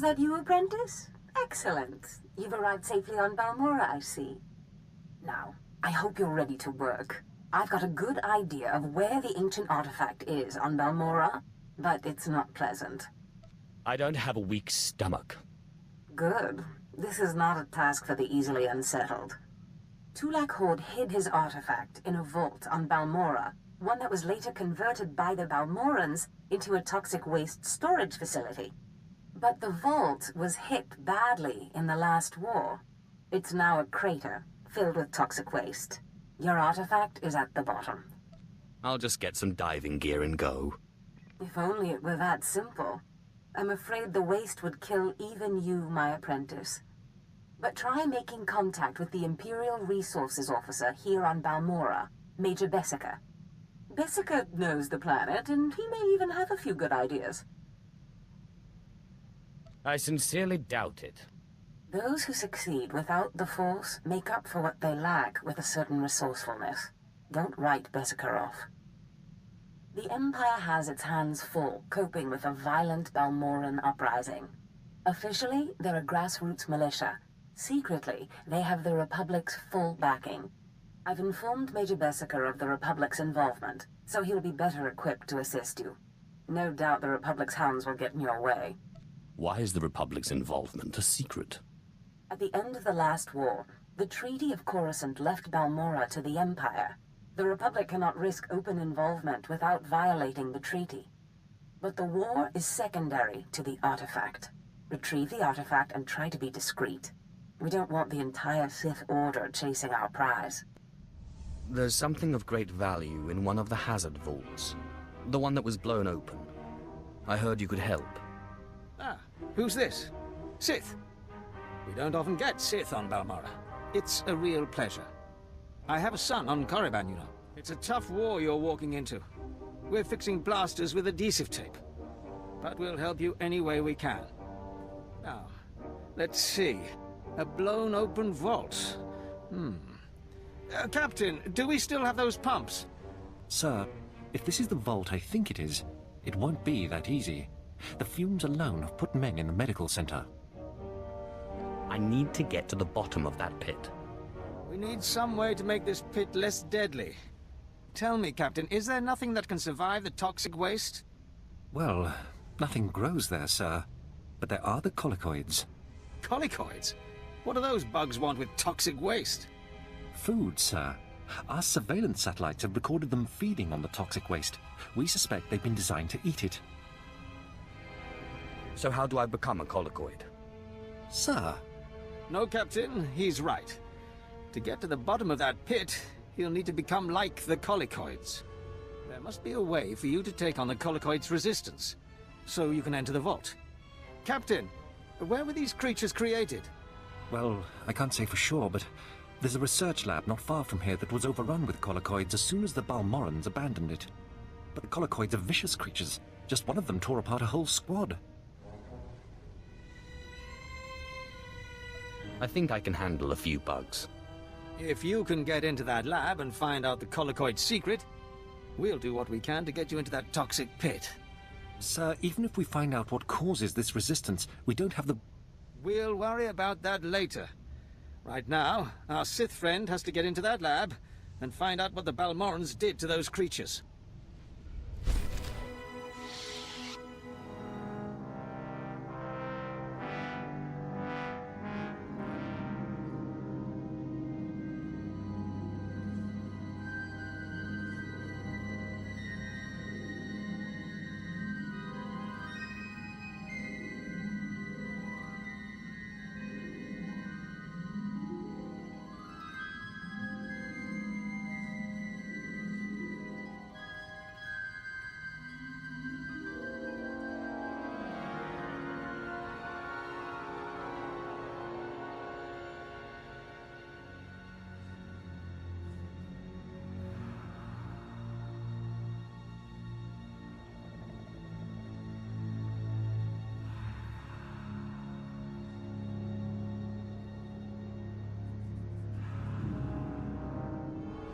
Is that you, apprentice? Excellent. You've arrived safely on Balmorra, I see. Now, I hope you're ready to work. I've got a good idea of where the ancient artifact is on Balmorra, but it's not pleasant. I don't have a weak stomach. Good. This is not a task for the easily unsettled. Tulak Horde hid his artifact in a vault on Balmorra, one that was later converted by the Balmorrans into a toxic waste storage facility. But the vault was hit badly in the last war. It's now a crater, filled with toxic waste. Your artifact is at the bottom. I'll just get some diving gear and go. If only it were that simple. I'm afraid the waste would kill even you, my apprentice. But try making contact with the Imperial Resources Officer here on Balmorra, Major Bessica. Bessica knows the planet, and he may even have a few good ideas. I sincerely doubt it. Those who succeed without the Force make up for what they lack with a certain resourcefulness. Don't write Bessica off. The Empire has its hands full coping with a violent Balmorran uprising. Officially, they're a grassroots militia. Secretly, they have the Republic's full backing. I've informed Major Bessica of the Republic's involvement, so he'll be better equipped to assist you. No doubt the Republic's hounds will get in your way. Why is the Republic's involvement a secret? At the end of the last war, the Treaty of Coruscant left Balmorra to the Empire. The Republic cannot risk open involvement without violating the treaty. But the war is secondary to the artifact. Retrieve the artifact and try to be discreet. We don't want the entire Sith Order chasing our prize. There's something of great value in one of the hazard vaults. The one that was blown open. I heard you could help. Ah, who's this? Sith. We don't often get Sith on Balmorra. It's a real pleasure. I have a son on Korriban, you know. It's a tough war you're walking into. We're fixing blasters with adhesive tape. But we'll help you any way we can. Now, let's see. A blown open vault. Captain, do we still have those pumps? Sir, if this is the vault I think it is, it won't be that easy. The fumes alone have put men in the medical center. I need to get to the bottom of that pit. We need some way to make this pit less deadly. Tell me, Captain, is there nothing that can survive the toxic waste? Well, nothing grows there, sir. But there are the colicoids. Colicoids? What do those bugs want with toxic waste? Food, sir. Our surveillance satellites have recorded them feeding on the toxic waste. We suspect they've been designed to eat it. So how do I become a colicoid? Sir? No, Captain, he's right. To get to the bottom of that pit, he'll need to become like the colicoids. There must be a way for you to take on the colicoids' resistance, so you can enter the vault. Captain, where were these creatures created? Well, I can't say for sure, but there's a research lab not far from here that was overrun with colicoids as soon as the Balmorrans abandoned it. But the colicoids are vicious creatures. Just one of them tore apart a whole squad. I think I can handle a few bugs. If you can get into that lab and find out the colicoid secret, we'll do what we can to get you into that toxic pit. Sir, even if we find out what causes this resistance, we don't have the... We'll worry about that later. Right now, our Sith friend has to get into that lab and find out what the Balmorrans did to those creatures.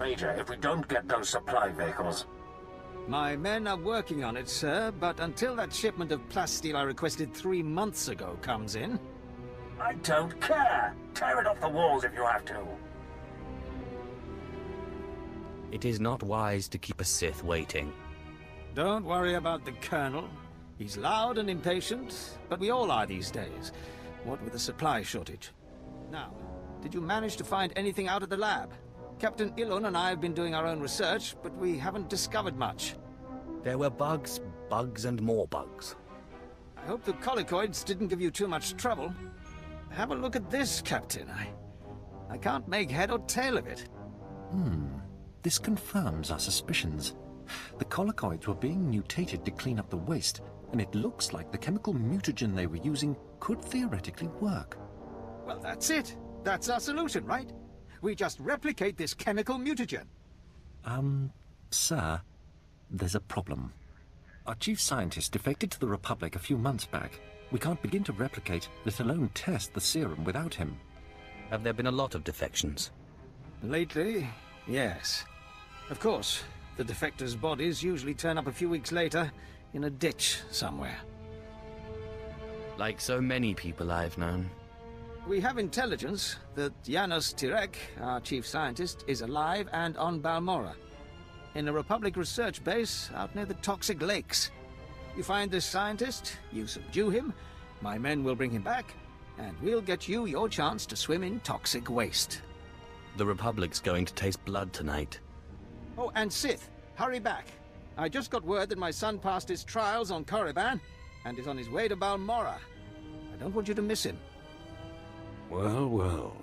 Major, if we don't get those supply vehicles... My men are working on it, sir, but until that shipment of plasteel I requested 3 months ago comes in... I don't care! Tear it off the walls if you have to! It is not wise to keep a Sith waiting. Don't worry about the Colonel. He's loud and impatient, but we all are these days, what with the supply shortage. Now, did you manage to find anything out of the lab? Captain Ilon and I have been doing our own research, but we haven't discovered much. There were bugs, bugs and more bugs. I hope the colicoids didn't give you too much trouble. Have a look at this, Captain. I can't make head or tail of it. This confirms our suspicions. The colicoids were being mutated to clean up the waste, and it looks like the chemical mutagen they were using could theoretically work. Well, that's it. That's our solution, right? We just replicate this chemical mutagen. Sir, there's a problem. Our chief scientist defected to the Republic a few months back. We can't begin to replicate, let alone test the serum without him. Have there been a lot of defections? Lately, yes. Of course, the defectors' bodies usually turn up a few weeks later in a ditch somewhere. Like so many people I've known. We have intelligence that Janos Tirek, our chief scientist, is alive and on Balmorra, in a Republic research base out near the toxic lakes. You find this scientist, you subdue him, my men will bring him back, and we'll get you your chance to swim in toxic waste. The Republic's going to taste blood tonight. Oh, and Sith, hurry back. I just got word that my son passed his trials on Korriban and is on his way to Balmorra. I don't want you to miss him. Well, well.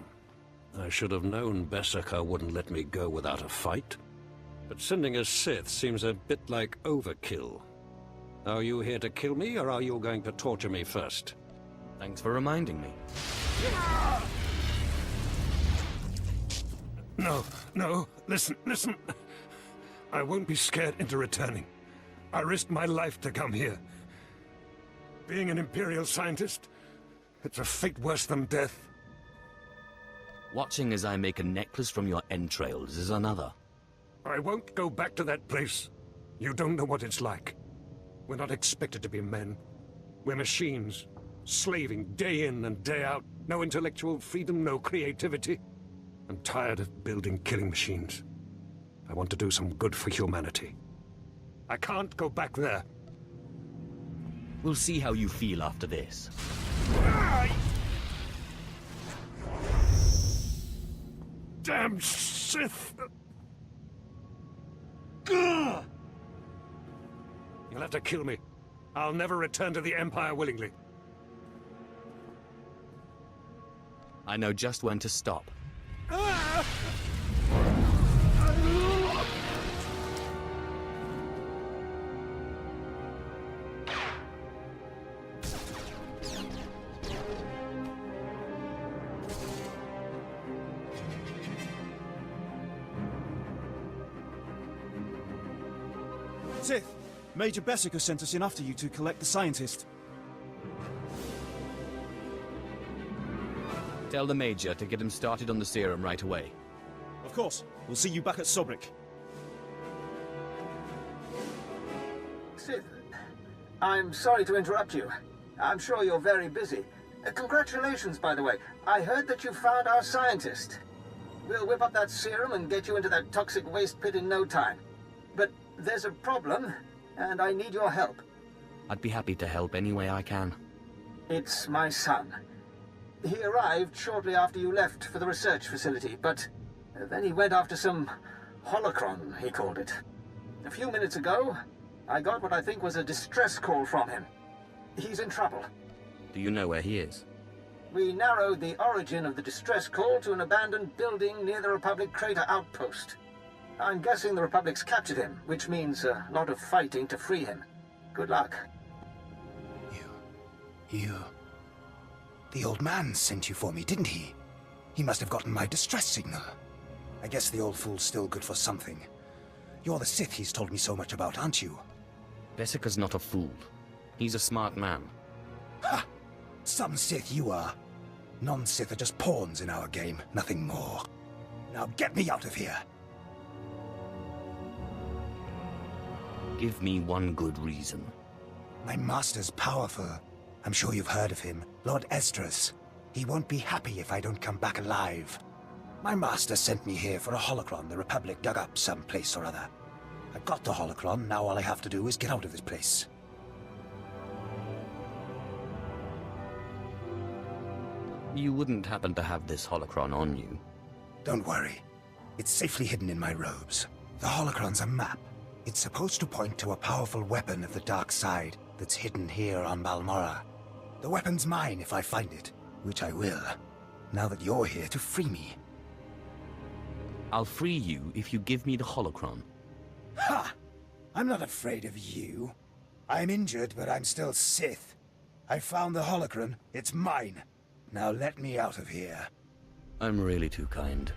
I should have known Beskar wouldn't let me go without a fight. But sending a Sith seems a bit like overkill. Are you here to kill me, or are you going to torture me first? Thanks for reminding me. No, listen. I won't be scared into returning. I risked my life to come here. Being an Imperial scientist, it's a fate worse than death. Watching as I make a necklace from your entrails is another. I won't go back to that place. You don't know what it's like. We're not expected to be men. We're machines, slaving day in and day out. No intellectual freedom, no creativity. I'm tired of building killing machines. I want to do some good for humanity. I can't go back there. We'll see how you feel after this. Damn Sith! You'll have to kill me. I'll never return to the Empire willingly. I know just when to stop. Sith, Major Beskar sent us in after you to collect the scientist. Tell the Major to get him started on the serum right away. Of course. We'll see you back at Sobrik. Sith, I'm sorry to interrupt you. I'm sure you're very busy. Congratulations, by the way. I heard that you found our scientist. We'll whip up that serum and get you into that toxic waste pit in no time. But there's a problem, and I need your help. I'd be happy to help any way I can. It's my son. He arrived shortly after you left for the research facility, but then he went after some holocron, he called it. A few minutes ago, I got what I think was a distress call from him. He's in trouble. Do you know where he is? We narrowed the origin of the distress call to an abandoned building near the Republic crater outpost. I'm guessing the Republic's captured him, which means a lot of fighting to free him. Good luck. The old man sent you for me, didn't he? He must have gotten my distress signal. I guess the old fool's still good for something. You're the Sith he's told me so much about, aren't you? Beskar's not a fool. He's a smart man. Ha! Some Sith you are. Non-Sith are just pawns in our game, nothing more. Now get me out of here! Give me one good reason. My master's powerful. I'm sure you've heard of him, Lord Esdras. He won't be happy if I don't come back alive. My master sent me here for a holocron the Republic dug up someplace or other. I've got the holocron, now all I have to do is get out of this place. You wouldn't happen to have this holocron on you? Don't worry. It's safely hidden in my robes. The holocron's a map. It's supposed to point to a powerful weapon of the dark side that's hidden here on Balmorra. The weapon's mine if I find it, which I will, now that you're here to free me. I'll free you if you give me the holocron. Ha! I'm not afraid of you. I'm injured, but I'm still Sith. I found the holocron. It's mine. Now let me out of here. I'm really too kind.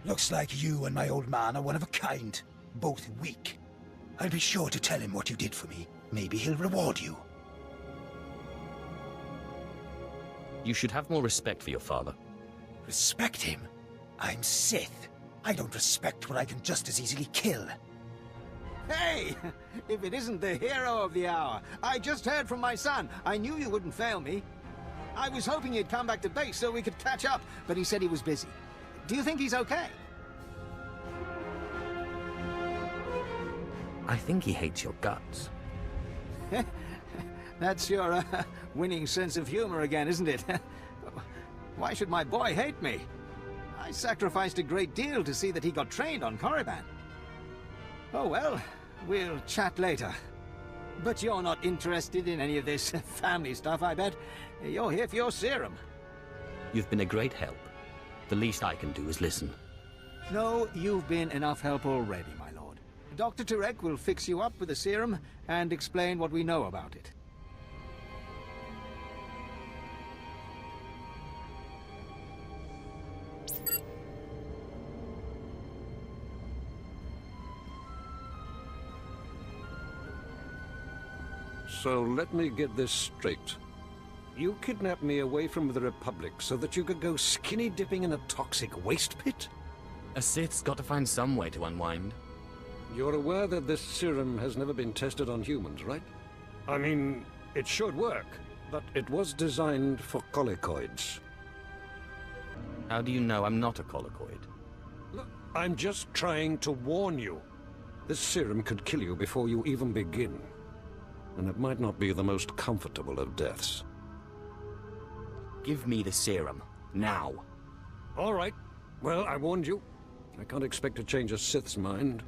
Looks like you and my old man are one of a kind. Both weak. I'll be sure to tell him what you did for me. Maybe he'll reward you. You should have more respect for your father. Respect him? I'm Sith. I don't respect what I can just as easily kill. Hey! If it isn't the hero of the hour. I just heard from my son. I knew you wouldn't fail me. I was hoping he'd come back to base so we could catch up, but he said he was busy. Do you think he's okay? I think he hates your guts. That's your winning sense of humor again, isn't it? Why should my boy hate me? I sacrificed a great deal to see that he got trained on Korriban. Oh well, we'll chat later. But you're not interested in any of this family stuff, I bet. You're here for your serum. You've been a great help. The least I can do is listen. No, you've been enough help already, my lord. Dr. Turek will fix you up with the serum and explain what we know about it. So let me get this straight. You kidnapped me away from the Republic so that you could go skinny dipping in a toxic waste pit? A Sith's got to find some way to unwind. You're aware that this serum has never been tested on humans, right? I mean, it should work, but it was designed for colicoids. How do you know I'm not a colicoid? Look, I'm just trying to warn you. This serum could kill you before you even begin. And it might not be the most comfortable of deaths. Give me the serum. Now. All right. Well, I warned you. I can't expect to change a Sith's mind.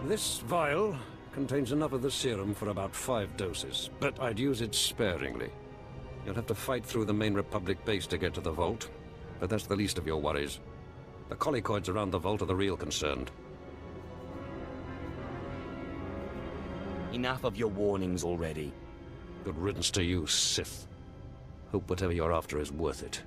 This vial contains enough of the serum for about 5 doses, but I'd use it sparingly. You'll have to fight through the main Republic base to get to the vault, but that's the least of your worries. The colicoids around the vault are the real concern. Enough of your warnings already. Good riddance to you, Sith. Hope whatever you're after is worth it.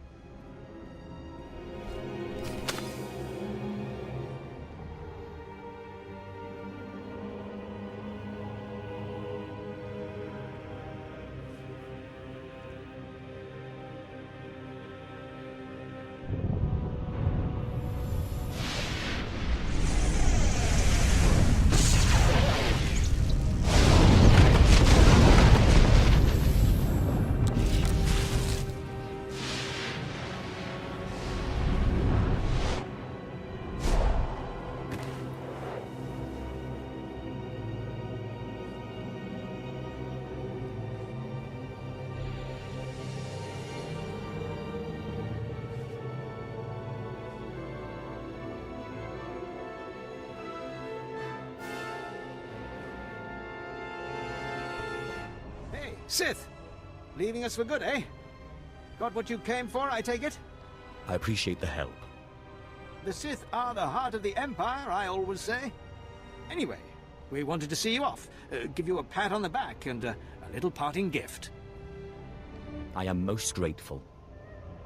Sith! Leaving us for good, eh? Got what you came for, I take it? I appreciate the help. The Sith are the heart of the Empire, I always say. Anyway, we wanted to see you off, give you a pat on the back and a little parting gift. I am most grateful.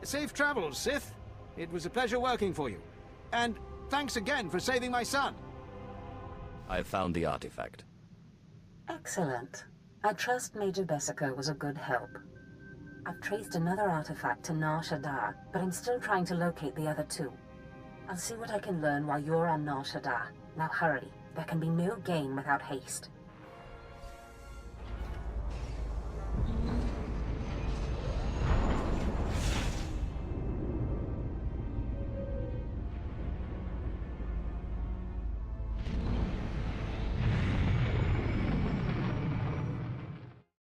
Safe travels, Sith. It was a pleasure working for you. And thanks again for saving my son. I have found the artifact. Excellent. I trust Major Bessica was a good help. I've traced another artifact to Nar Shaddaa, but I'm still trying to locate the other two. I'll see what I can learn while you're on Nar Shaddaa. Now hurry. There can be no gain without haste.